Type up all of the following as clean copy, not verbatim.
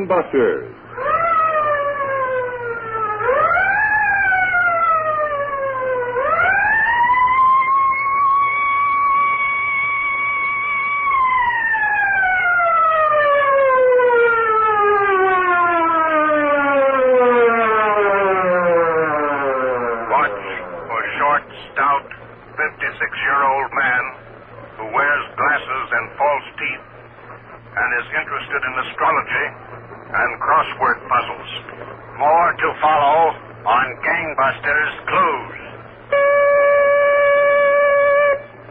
Gangbusters. Interested in astrology and crossword puzzles. More to follow on Gangbusters Clues.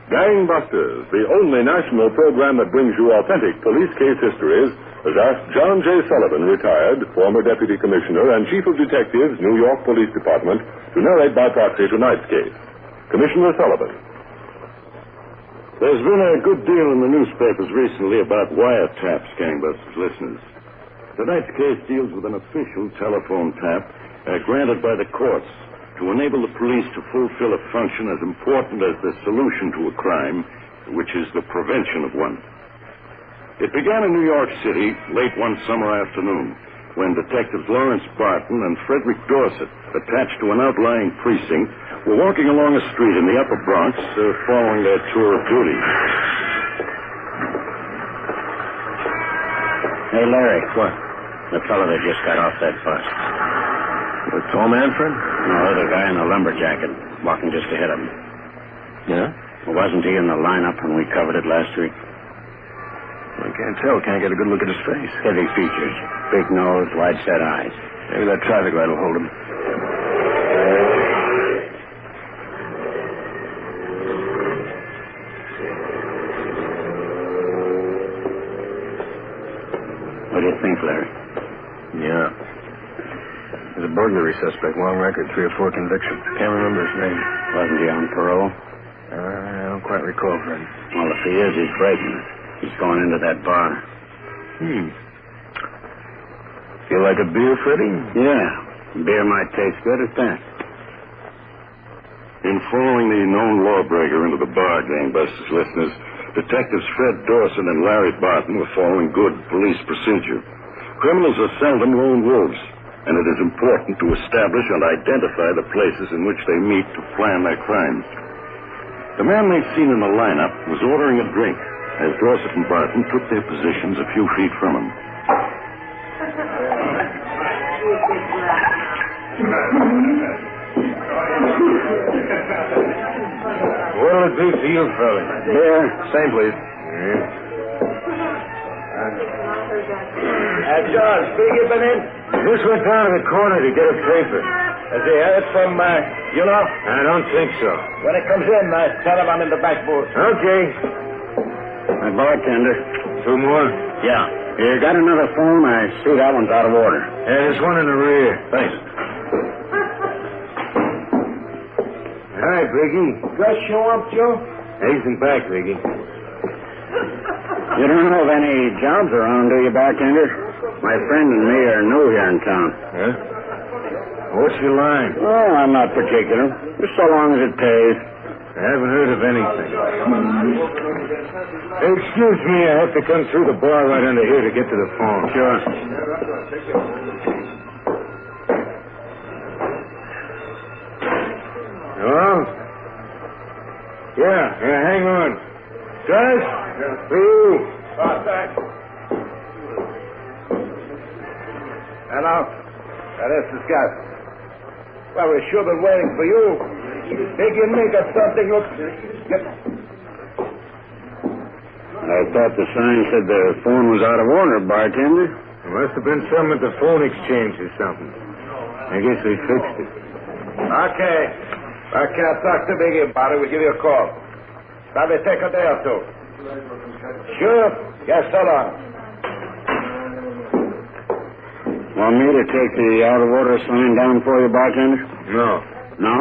Gangbusters, the only national program that brings you authentic police case histories, has asked John J. Sullivan, retired, former Deputy Commissioner and Chief of Detectives, New York Police Department, to narrate by proxy tonight's case. Commissioner Sullivan. There's been a good deal in the newspapers recently about wiretaps, Gangbusters listeners. Tonight's case deals with an official telephone tap granted by the courts to enable the police to fulfill a function as important as the solution to a crime, which is the prevention of one. It began in New York City late one summer afternoon when Detectives Lawrence Barton and Frederick Dorset, attached to an outlying precinct, were walking along a street in the Upper Bronx following their tour of duty. Hey, Larry. What? The fellow that just got off that bus. The tall man, Fred? No, the guy in the lumber jacket, walking just ahead of him. Yeah? Well, wasn't he in the lineup when we covered it last week? I can't tell. Can't get a good look at his face. Heavy features, big nose, wide-set eyes. Maybe that traffic light will hold him. What do you think, Larry? Yeah. He's a burglary suspect. Long record, 3 or 4 convictions. Can't remember his name. Wasn't he on parole? I don't quite recall, Fred. Well, if he is, he's breaking it. He's going into that bar. Feel like a beer, Freddie? Yeah. Beer might taste good at that. In following the known lawbreaker into the bar, Gangbusters listeners, Detectives Fred Dorset and Larry Barton were following good police procedure. Criminals are seldom lone wolves, and it is important to establish and identify the places in which they meet to plan their crimes. The man they'd seen in the lineup was ordering a drink as Dorset and Barton took their positions a few feet from him. What'll it do for you, fella? Beer. Same, please. John, Biggie been in? Just went down to the corner to get a paper. Has he heard from, you know? I don't think so. When he comes in, tell him I'm in the back booth. Okay. My bartender. 2 more? Yeah. You got another phone? I see that one's out of order. Yeah, there's one in the rear. Thanks. Hi, Biggie. Just show up, Joe? Hasten back, Biggie. You don't know of any jobs around, do you, bartender? My friend and me are new here in town. Huh? What's your line? Oh, I'm not particular. Just so long as it pays. I haven't heard of anything. Hey, excuse me, I have to come through the bar right under here to get to the phone. Sure. Hello? Yeah, hang on. Gus? For you. Hello? This is Gus. Well, we've sure been waiting for you. Biggie, make us something look... I thought the sign said the phone was out of order, bartender. There must have been something at the phone exchange or something. I guess they fixed it. Okay. I can't talk to Biggie about it. We'll give you a call. Probably take a day or 2. Sure? Yes, so long. Want me to take the out of order sign down for you, bartender? No. No?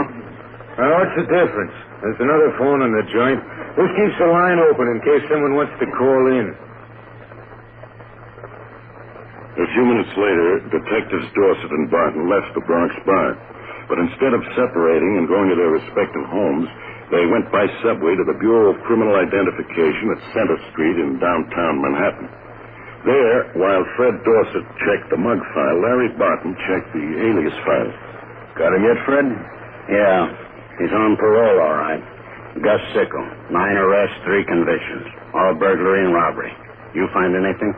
Well, what's the difference? There's another phone in the joint. This keeps the line open in case someone wants to call in. A few minutes later, Detectives Dorset and Barton left the Bronx bar. But instead of separating and going to their respective homes, they went by subway to the Bureau of Criminal Identification at Center Street in downtown Manhattan. There, while Fred Dorsett checked the mug file, Larry Barton checked the alias file. Got him yet, Fred? Yeah. He's on parole, all right. Gus Sickle. 9 arrests, 3 convictions. All burglary and robbery. You find anything?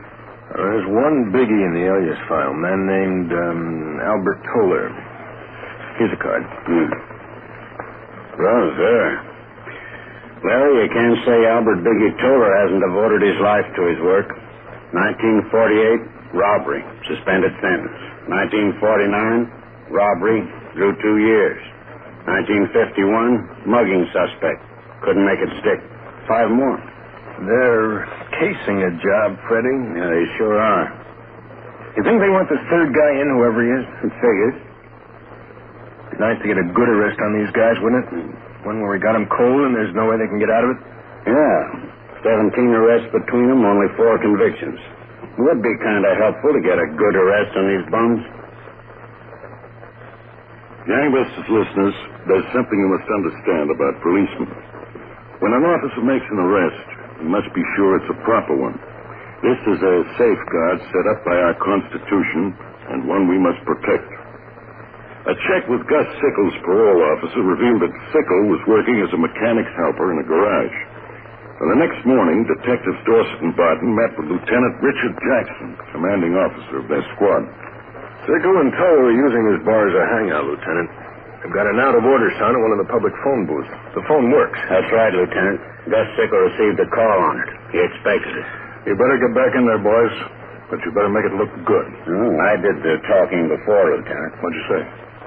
There's one biggie in the alias file. A man named Albert Toller. Here's a card. Well, sir. Larry, you can't say Albert Biggie Toller hasn't devoted his life to his work. 1948, robbery, suspended sentence. 1949, robbery, drew 2 years. 1951, mugging suspect. Couldn't make it stick. 5 more. They're casing a job, Freddie. Yeah, they sure are. You think they want this third guy in, whoever he is? It figures. It'd be nice to get a good arrest on these guys, wouldn't it? One where we got them cold and there's no way they can get out of it. Yeah. 17 arrests between them, only 4 convictions. Would be kind of helpful to get a good arrest on these bums. Gangbusters listeners, there's something you must understand about policemen. When an officer makes an arrest, he must be sure it's a proper one. This is a safeguard set up by our Constitution and one we must protect. A check with Gus Sickle's parole officer revealed that Sickle was working as a mechanic's helper in a garage. And the next morning, Detectives Dorsett and Barton met with Lieutenant Richard Jackson, commanding officer of their squad. Sickle and Toller are using this bar as a hangout, Lieutenant. They've got an out-of-order sign at one of the public phone booths. The phone works. That's right, Lieutenant. Gus Sickle received a call on it. He expected it. You better get back in there, boys. But you better make it look good. Oh, I did the talking before, Lieutenant. What'd you say?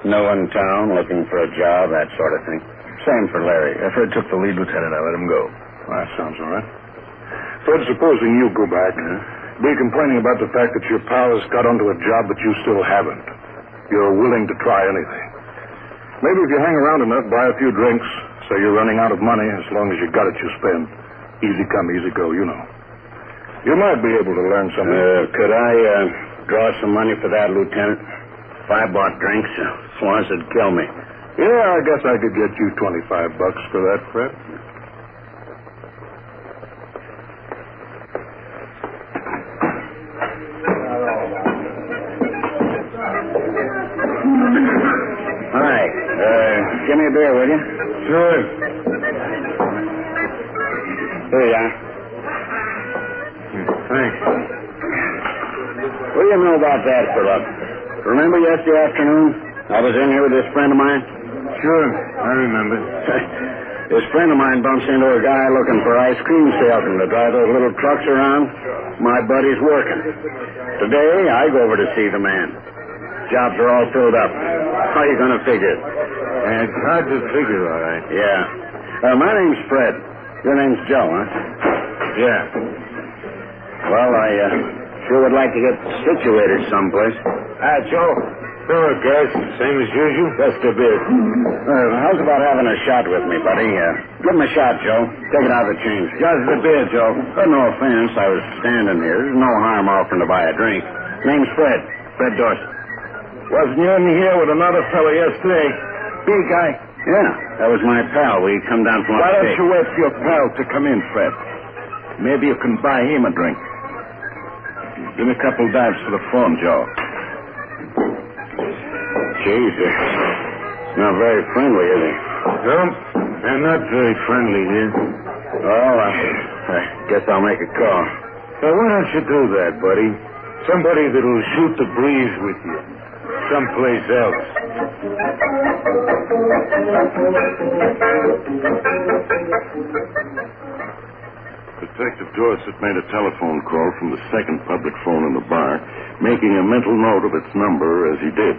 No one in town, looking for a job, that sort of thing. Same for Larry. Fred took the lead, Lieutenant. I let him go. Well, that sounds all right. Fred, supposing you go back, be complaining about the fact that your pal has got onto a job that you still haven't. You're willing to try anything. Maybe if you hang around enough, buy a few drinks, say you're running out of money, as long as you got it, you spend. Easy come, easy go, you know. You might be able to learn something. Could I draw some money for that, Lieutenant? If I bought drinks, Swans would kill me. Yeah, I guess I could get you $25 for that, Fred. Hi. Give me a beer, will you? Sure. Here you are. Thanks. What do you know about that, Philip? Remember yesterday afternoon? I was in here with this friend of mine. Sure, I remember. This friend of mine bumps into a guy looking for ice cream salesman to drive those little trucks around. My buddy's working. Today, I go over to see the man. Jobs are all filled up. How are you going to figure it? It's hard to figure, all right. Yeah. My name's Fred. Your name's Joe, huh? Yeah. Well, I sure would like to get situated someplace. Joe. Sure, guys. Same as usual? Just a bit. How's about having a shot with me, buddy? Give him a shot, Joe. Take it out of the change. Just a bit, Joe. No offense. I was standing here. There's no harm offering to buy a drink. Name's Fred. Fred Dorsett. Wasn't you in here with another fellow yesterday? Big guy? Yeah, that was my pal. We come down from Why don't upstate. you wait for your pal to come in, Fred? Maybe you can buy him a drink. Give me a couple dives for the phone, Joe. Jesus. Not very friendly, is he? No, they're not very friendly here. Well, I guess I'll make a call. Well, why don't you do that, buddy? Somebody that'll shoot the breeze with you. Someplace else. Detective Dorsett made a telephone call from the second public phone in the bar, making a mental note of its number as he did.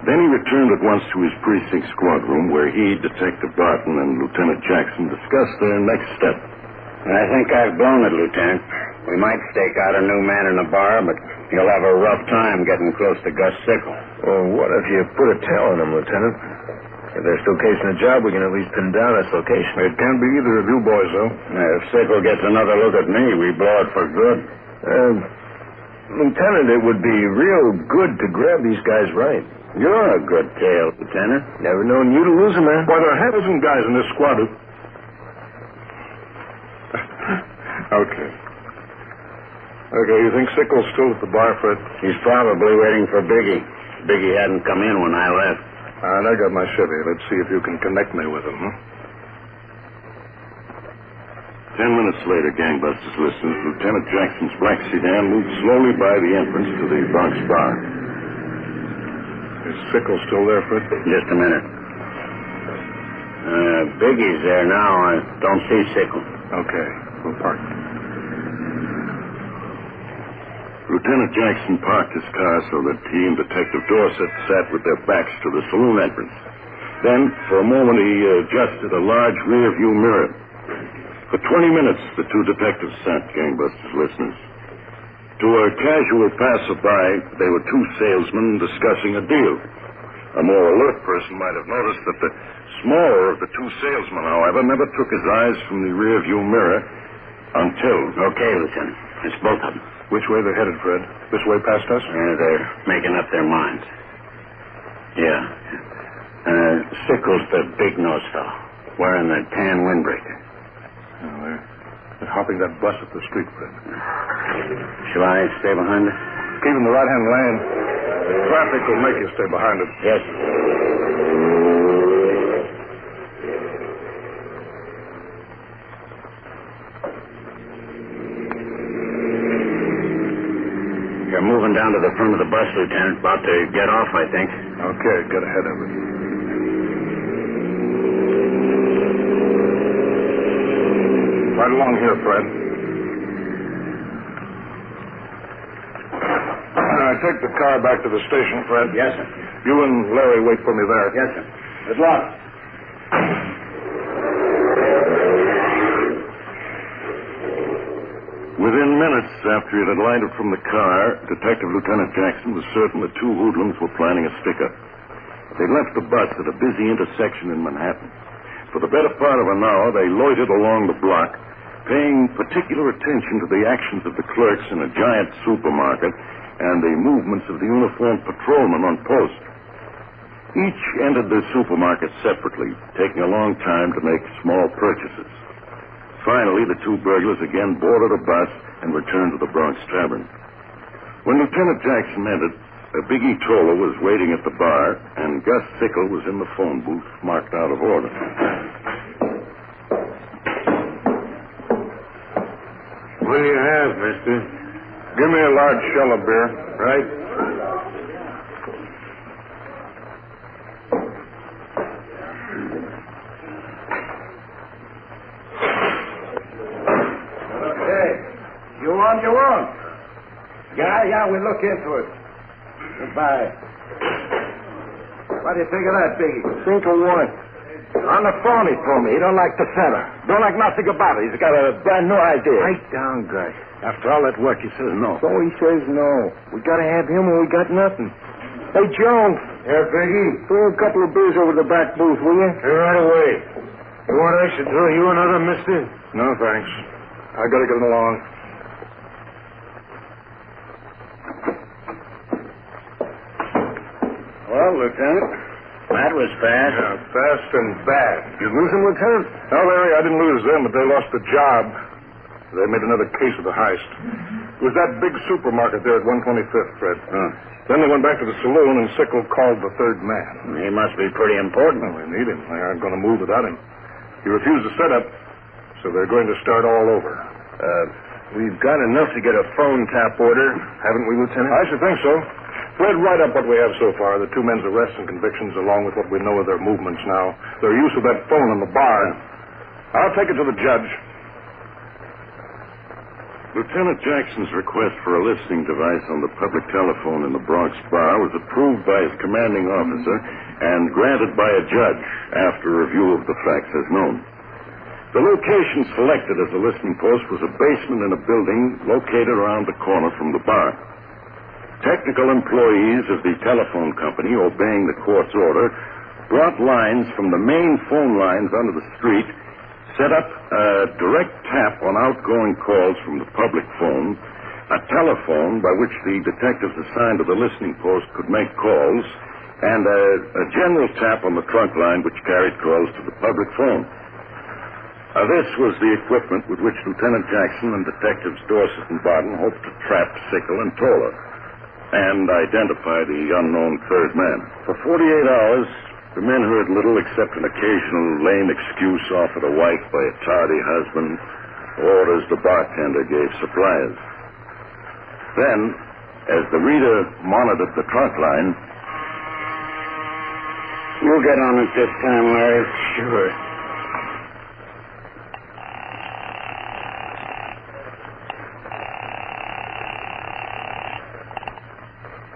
Then he returned at once to his precinct squad room, where he, Detective Barton, and Lieutenant Jackson discussed their next step. I think I've blown it, Lieutenant. We might stake out a new man in the bar, but he'll have a rough time getting close to Gus Sickle. Well, what if you put a tail on him, Lieutenant? If they're still casing the job, we can at least pin down its location. It can't be either of you boys, though. If Sickle gets another look at me, we blow it for good. Lieutenant, it would be real good to grab these guys right. You're a good tail, Lieutenant. Never known you to lose a man. Why, there are half a dozen guys in this squad who... Okay. Okay, you think Sickles still at the bar, Fred? He's probably waiting for Biggie. Biggie hadn't come in when I left. All right, I got my Chevy. Let's see if you can connect me with him, huh? 10 minutes later, gangbusters listeners, Lieutenant Jackson's black sedan moved slowly by the entrance to the Bronx bar. Is Sickles still there, Fred? Just a minute. Biggie's there now. I don't see Sickles. Okay, we'll park. Lieutenant Jackson parked his car so that he and Detective Dorset sat with their backs to the saloon entrance. Then, for a moment, he adjusted a large rear-view mirror. For 20 minutes, the two detectives sat, gangbusters listeners. To a casual passerby, they were two salesmen discussing a deal. A more alert person might have noticed that the smaller of the two salesmen, however, never took his eyes from the rear-view mirror until... Okay, Lieutenant. It's both of them. Which way they're headed, Fred? This way past us? They're making up their minds. Yeah. Sickles, the big-nosed fellow, wearing the tan windbreaker. Oh, they're hopping that bus up the street, Fred. Shall I stay behind her? Keep in the right-hand lane. Traffic will make you stay behind it. Yes. You're moving down to the front of the bus, Lieutenant. About to get off, I think. Okay, get ahead of it. Right along here, Fred. Take the car back to the station, Fred. Yes, sir. You and Larry wait for me there. Yes, sir. Good luck. Within minutes after he had alighted from the car, Detective Lieutenant Jackson was certain the two hoodlums were planning a stick-up. They left the bus at a busy intersection in Manhattan. For the better part of an hour, they loitered along the block, paying particular attention to the actions of the clerks in a giant supermarket and the movements of the uniformed patrolmen on post. Each entered the supermarket separately, taking a long time to make small purchases. Finally, the two burglars again boarded a bus and returned to the Bronx Tavern. When Lieutenant Jackson entered, Biggie Toller was waiting at the bar, and Gus Sickle was in the phone booth, marked out of order. What do you have, mister? Give me a large shell of beer. Right. Okay. You want? Yeah, we'll look into it. Goodbye. What do you think of that, Biggie? Think of what? On the phone he told me. He don't like the center. Don't like nothing about it. He's got a brand new idea. Right down, Gus. After all that work, he says no. So he says no. We gotta have him or we got nothing. Hey, Joe. Yeah, Biggie? Throw a couple of beers over the back booth, will you? Hey, right away. You want I should throw you another, mister? No, thanks. I gotta get along. Well, Lieutenant, that was fast. Yeah, fast and bad. You lose him, Lieutenant? No, Larry, I didn't lose them, but they lost the job. They made another case of the heist. It was that big supermarket there at 125th, Fred. Then they went back to the saloon, and Sickle called the third man. He must be pretty important. Well, they need him. They aren't going to move without him. He refused to set up, so they're going to start all over. We've got enough to get a phone tap order, haven't we, Lieutenant? I should think so. Fred, write up what we have so far, the two men's arrests and convictions, along with what we know of their movements now, their use of that phone in the bar. I'll take it to the judge. Lieutenant Jackson's request for a listening device on the public telephone in the Bronx bar was approved by his commanding officer and granted by a judge after review of the facts as known. The location selected as a listening post was a basement in a building located around the corner from the bar. Technical employees of the telephone company, obeying the court's order, brought lines from the main phone lines under the street, set up a direct tap on outgoing calls from the public phone, a telephone by which the detectives assigned to the listening post could make calls, and a general tap on the trunk line which carried calls to the public phone. This was the equipment with which Lieutenant Jackson and Detectives Dorset and Barton hoped to trap Sickle and Toller and identify the unknown third man. For 48 hours, the men heard little except an occasional lame excuse offered a wife by a tardy husband, or as the bartender gave supplies. Then, as the reader monitored the trunk line... You get on it this time, Larry. Sure.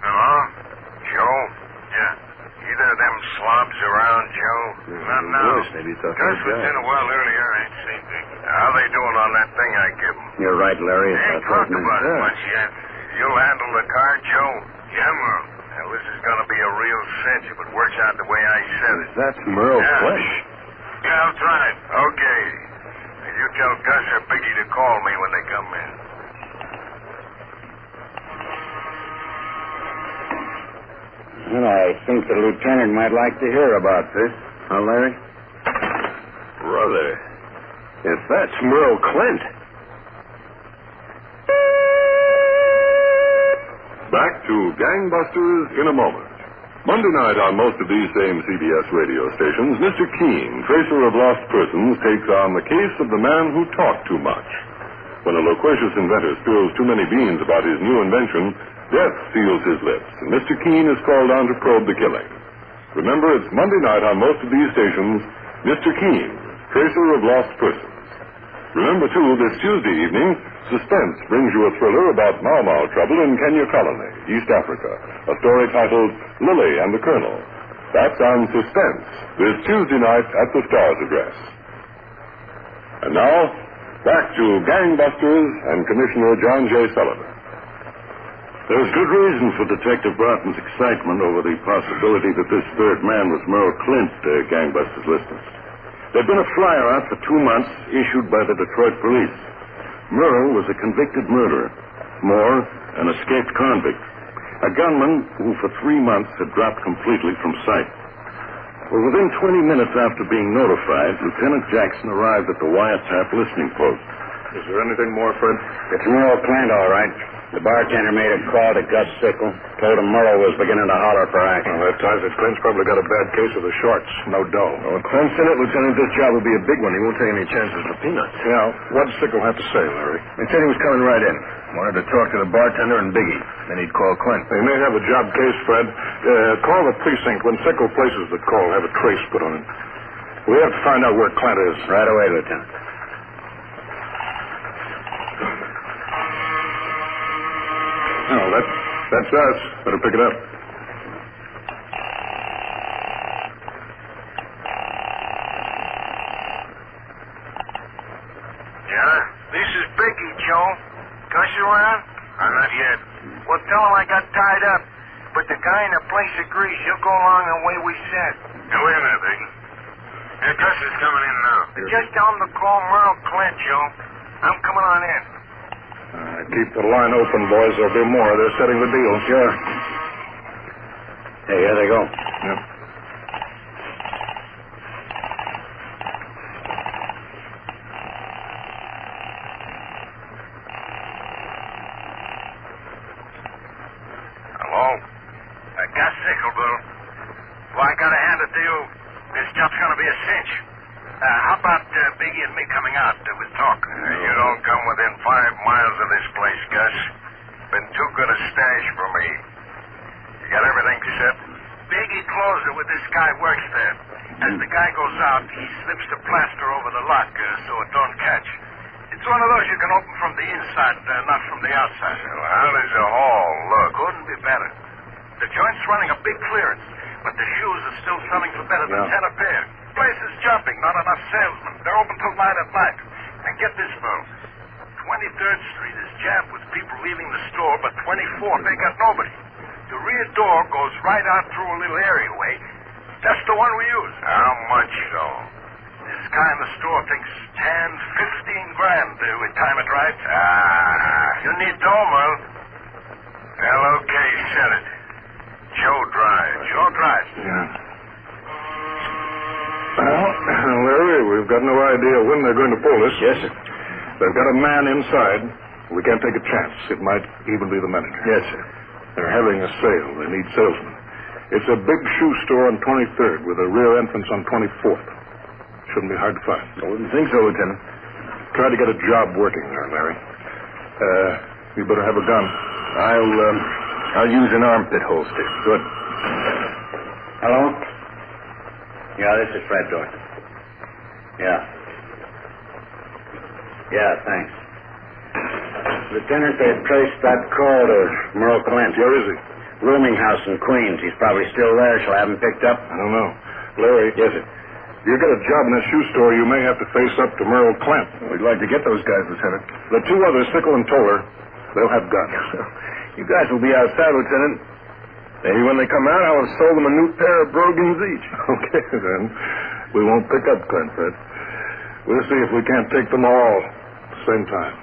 Hello? Joe? Yeah. Either of them slobs around, Joe? Not now. Maybe he thought Gus was in a while earlier. I ain't seen Big. How they doing on that thing I give them? You're right, Larry. They ain't talked about it much yet. You'll handle the car, Joe? Yeah, Merle. Well, this is going to be a real cinch if it works out the way I said it. That's Merle Flesh. Yeah, that's right. Okay. And you tell Gus or Biggie to call me when they come in. Well, I think the lieutenant might like to hear about this. Huh, Larry? Brother, if that's Merle Clint. Back to Gangbusters in a moment. Monday night on most of these same CBS radio stations, Mr. Keene, tracer of lost persons, takes on the case of the man who talked too much. When a loquacious inventor spills too many beans about his new invention, death seals his lips, and Mr. Keene is called on to probe the killing. Remember, it's Monday night on most of these stations, Mr. Keene, tracer of lost persons. Remember, too, this Tuesday evening, Suspense brings you a thriller about Mau Mau trouble in Kenya Colony, East Africa, a story titled Lily and the Colonel. That's on Suspense, this Tuesday night at the Star's address. And now, back to Gangbusters and Commissioner John J. Sullivan. There was good reason for Detective Barton's excitement over the possibility that this third man was Merle Clint, Gangbusters listeners. There'd been a flyer out for 2 months issued by the Detroit police. Merle was a convicted murderer. Moore, an escaped convict. A gunman who for 3 months had dropped completely from sight. Well, within 20 minutes after being notified, Lieutenant Jackson arrived at the wiretap listening post. Is there anything more, Fred? It's Merle Clint, all right. The bartender made a call to Gus Sickle. Told him Merle was beginning to holler for action. Well, that ties it. Clint's probably got a bad case of the shorts. No dough. Well, Clint's in it, Lieutenant. This job will be a big one. He won't take any chances for peanuts. Yeah, what'd Sickle have to say, Larry? He said he was coming right in. Wanted to talk to the bartender and Biggie. Then he'd call Clint. They may have a job case, Fred. Call the precinct. When Sickle places the call, have a trace put on it. We have to find out where Clint is. Right away, Lieutenant. Oh, that's us. Better pick it up. Yeah? This is Biggie, Joe. Gus around? Not yet. Well, tell him I got tied up. But the guy in the place agrees he'll go along the way we said. Now, wait a minute, Biggie. Yeah, Gus is coming in now. Just tell him to call Merle Clint, Joe. I'm coming on in. Keep the line open, boys. There'll be more. They're setting the deal. Sure. Hey, here they go. Yep. Hello? Gus Sickle, Bill. Well, I gotta hand it to you. This job's gonna be a cinch. How about Biggie and me coming out? We'll talk. You don't come within 5 miles of this place, Gus. Been too good a stash for me. You got everything set? Biggie closed it with this guy works there. As the guy goes out, he slips the plaster over the lock so it don't catch. It's one of those you can open from the inside, not from the outside. Well, how does the hall look? Couldn't be better. The joint's running a big clearance, but the shoes are still selling for better than 10 a pair. Place is jumping, not enough salesmen. They're open till 9 at night. And get this, Bill. 23rd Street is jammed with people leaving the store, but 24th, they got nobody. The rear door goes right out through a little areaway. That's the one we use. How much, though? This guy in the store thinks 10, 15 grand we time it right. You need dough, Merle. Well, okay, set it. Joe drives. Joe drives. Yeah. Well, Larry, we've got got no idea when they're going to pull this. Yes, sir. They've got a man inside. We can't take a chance. It might even be the manager. Yes, sir. They're having a sale. They need salesmen. It's a big shoe store on 23rd with a rear entrance on 24th. Shouldn't be hard to find. I wouldn't think so, Lieutenant. Try to get a job working there, Larry. You better have a gun. I'll use an armpit holster. Good. Hello? Yeah, this is Fred Dorset. Yeah. Yeah, thanks. Lieutenant, they've traced that call to Merle Clint. Where is he? Rooming house in Queens. He's probably still there. Shall I have him picked up? I don't know. Larry. Yes, sir. If you get a job in a shoe store, you may have to face up to Merle Clint. We'd like to get those guys, Lieutenant. The two others, Sickle and Toller, they'll have guns. You guys will be outside, Lieutenant. Maybe when they come out, I'll have sold them a new pair of brogans each. Okay, then. We won't pick up Clint, Fred. We'll see if we can't take them all at the same time.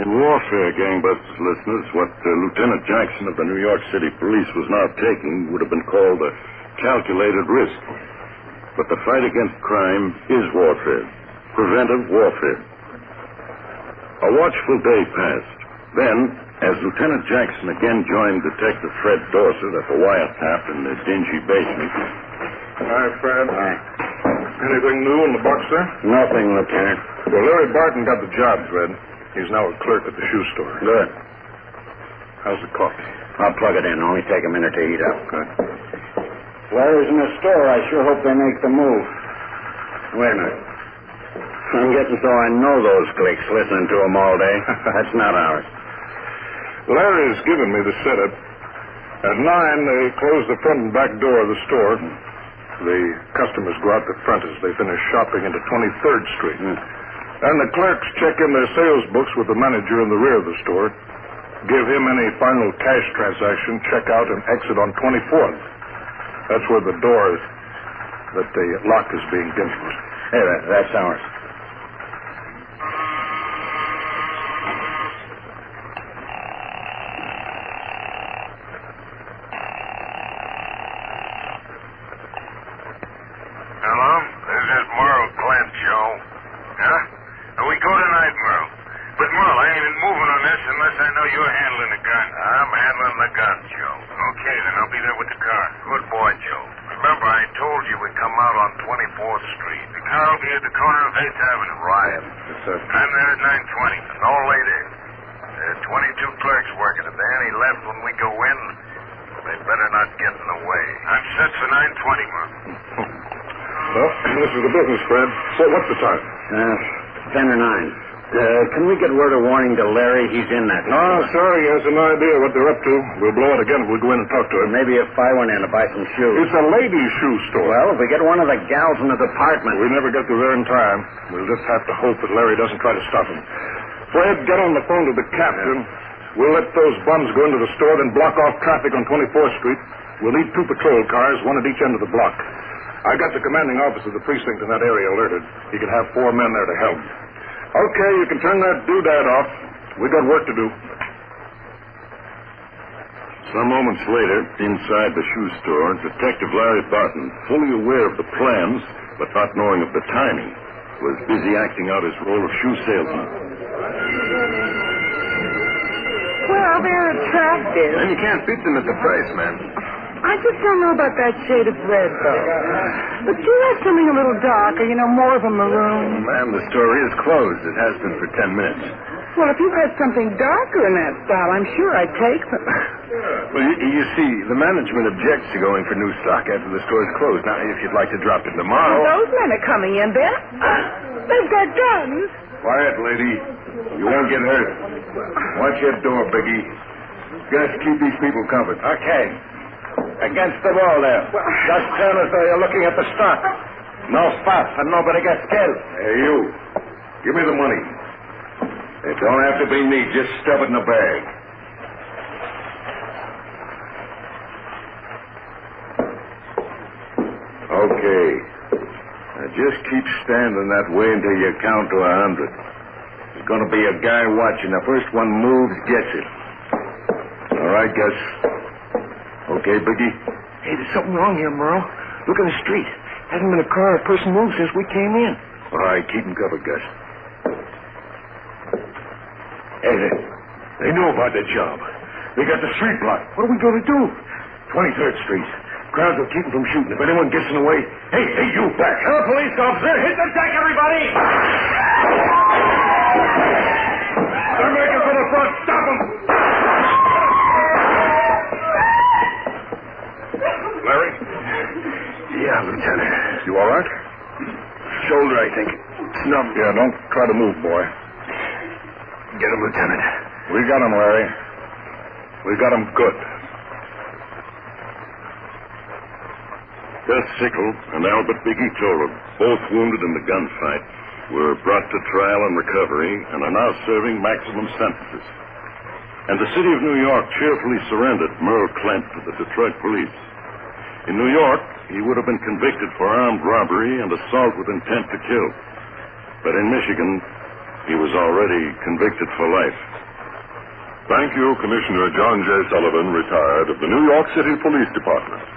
In warfare, gangbusters listeners, what Lieutenant Jackson of the New York City Police was now taking would have been called a calculated risk. But the fight against crime is warfare. Preventive warfare. A watchful day passed. Then, as Lieutenant Jackson again joined Detective Fred Dorset at the wiretap in the dingy basement. Hi, Fred. Hi. Anything new in the box, sir? Nothing, Lieutenant. Well, Larry Barton got the job, Fred. He's now a clerk at the shoe store. Good. How's the coffee? I'll plug it in. Only take a minute to heat up. Good. Larry's in the store. I sure hope they make the move. Wait a minute. I'm getting so I know those cliques listening to them all day. That's not ours. Larry's given me the setup. At 9, they close the front and back door of the store. The customers go out the front as they finish shopping into 23rd Street. And the clerks check in their sales books with the manager in the rear of the store, give him any final cash transaction, check out, and exit on 24th. That's where the door is, that the lock is being given. Hey, that's ours. Hello? This is Merle Clint, Joe. Huh? We go tonight, Merle. But, Merle, I ain't moving on this unless I know you're handling the gun. I'm handling the gun, Joe. Okay, then I'll be there with the car. Good boy, Joe. Remember, I told you we'd come out on 24th Street. The car will be at the corner of 8th Avenue. Right. Yes, sir. I'm there at 9:20. No later. There are 22 clerks working. If there are any left when we go in, they better not get in the way. I'm set for 9:20, Merle. Well, this is the business, Fred. So what's the time? 10 or 9. Can we get word of warning to Larry? He's in that. Oh, sorry, he has an idea what they're up to. We'll blow it again if we go in and talk to him. Maybe if I went in to buy some shoes. It's a ladies' shoe store. Well, if we get one of the gals in the department. We never get there in time. We'll just have to hope that Larry doesn't try to stop him. Fred, get on the phone to the captain. We'll let those bums go into the store, then block off traffic on 24th Street. We'll need 2 patrol cars, one at each end of the block. I got the commanding officer of the precinct in that area alerted. He can have 4 men there to help. Okay, you can turn that doodad off. We got work to do. Some moments later, inside the shoe store, Detective Larry Barton, fully aware of the plans, but not knowing of the timing, was busy acting out his role of shoe salesman. Well, they're attractive. And you can't beat them at the price, man. I just don't know about that shade of red, though. But you have something a little darker, more of a maroon. Ma'am, the store is closed. It has been for 10 minutes. Well, if you had something darker in that style, I'm sure I'd take them. Well, you see, the management objects to going for new stock after the store's closed. Now, if you'd like to drop in tomorrow... Those men are coming in there. They've got guns. Quiet, lady. You won't get hurt. Watch your door, Biggie. Got to keep these people covered. Okay. Against the wall there. Just turn as though you're looking at the stock. No fuss, and nobody gets killed. Hey, you. Give me the money. It don't have to be me. Just stuff it in a bag. Okay. Now just keep standing that way until you count to 100. There's going to be a guy watching. The first one moves gets it. All right, Gus. Okay, Biggie? Hey, there's something wrong here, Merle. Look in the street. Hasn't been a car or person moved since we came in. All right, keep them covered, Gus. Hey, they know about that job. They got the street blocked. What are we going to do? 23rd Street. Crowds will keep them from shooting. If anyone gets in the way, hey, you back. Hello, police officer. Hit the deck, everybody. They're making for the front. Stop them. Larry? Yeah, Lieutenant. You all right? Shoulder, I think. Snub. Yeah, don't try to move, boy. Get him, Lieutenant. We got him, Larry. We got him good. Gus Sickle and Albert Biggie Toler, both wounded in the gunfight, were brought to trial and recovery and are now serving maximum sentences. And the city of New York cheerfully surrendered Merle Clint to the Detroit police. In New York, he would have been convicted for armed robbery and assault with intent to kill. But in Michigan, he was already convicted for life. Thank you, Commissioner John J. Sullivan, retired, of the New York City Police Department.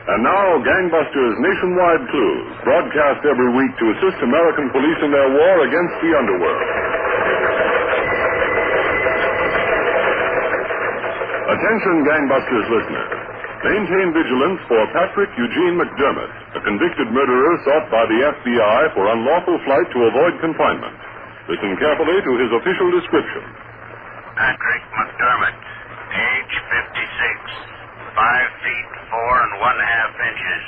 And now, Gangbusters Nationwide Clues, broadcast every week to assist American police in their war against the underworld. Attention, Gangbusters listeners. Maintain vigilance for Patrick Eugene McDermott, a convicted murderer sought by the FBI for unlawful flight to avoid confinement. Listen carefully to his official description. Patrick McDermott, age 56. 5 feet 4 1/2 inches,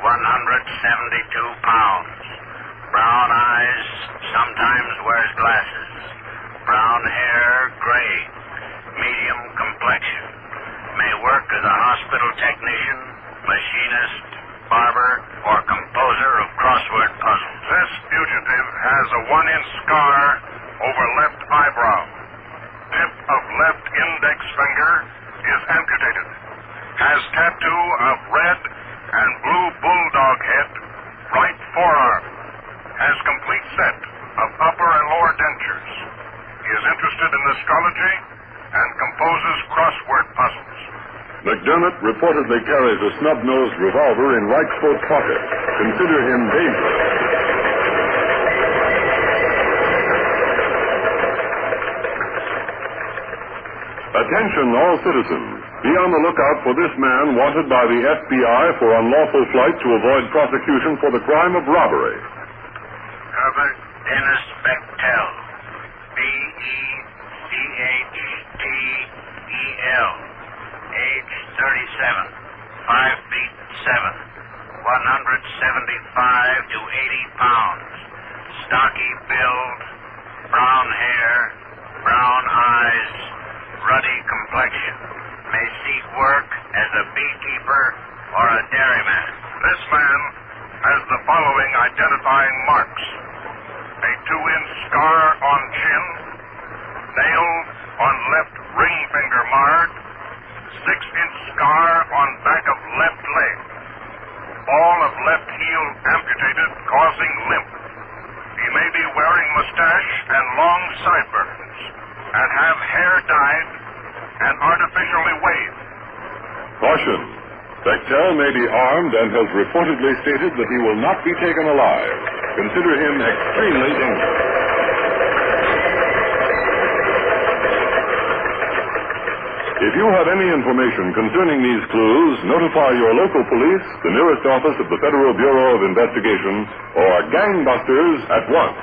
172 pounds. Brown eyes, sometimes wears glasses. Brown hair, gray. Medium complexion. May work as a hospital technician, machinist, barber, or composer of crossword puzzles. This fugitive has a 1-inch scar over left eyebrow. Tip of left index finger is amputated. Has tattoo of red and blue bulldog head, right forearm. Has complete set of upper and lower dentures. He is interested in astrology and composes crossword puzzles. McDermott reportedly carries a snub-nosed revolver in right coat pocket. Consider him dangerous. Attention, all citizens. Be on the lookout for this man wanted by the FBI for unlawful flight to avoid prosecution for the crime of robbery. Herbert Dennis Bechtel, Bechtel, age 37, 5 feet 7, 175 to 80 pounds, stocky build, brown hair, brown eyes, ruddy complexion. May seek work as a beekeeper or a dairyman. This man has the following identifying marks. A 2-inch scar on chin, nail on left ring finger marred, 6-inch scar on back of left leg, ball of left heel amputated causing limp. He may be wearing mustache and long sideburns and have hair dyed and artificially waved. Caution. Bechtel may be armed and has reportedly stated that he will not be taken alive. Consider him extremely dangerous. If you have any information concerning these clues, notify your local police, the nearest office of the Federal Bureau of Investigation, or Gangbusters at once.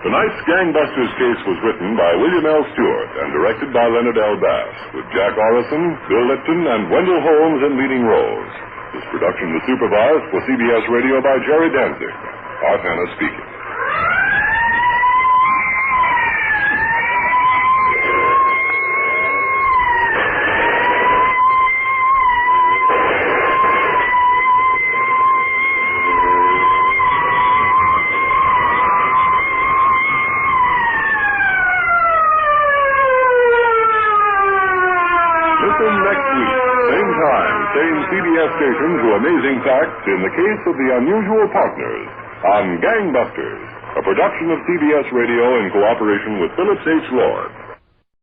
Tonight's Gangbusters case was written by William L. Stewart and directed by Leonard L. Bass, with Jack Orrison, Bill Lipton, and Wendell Holmes in leading roles. This production was supervised for CBS Radio by Jerry Danzig. Art Hanna speaking. Listen next week, same time, same CBS station, to amazing facts in the case of the unusual partners on Gangbusters, a production of CBS Radio in cooperation with Phillips H. Lord.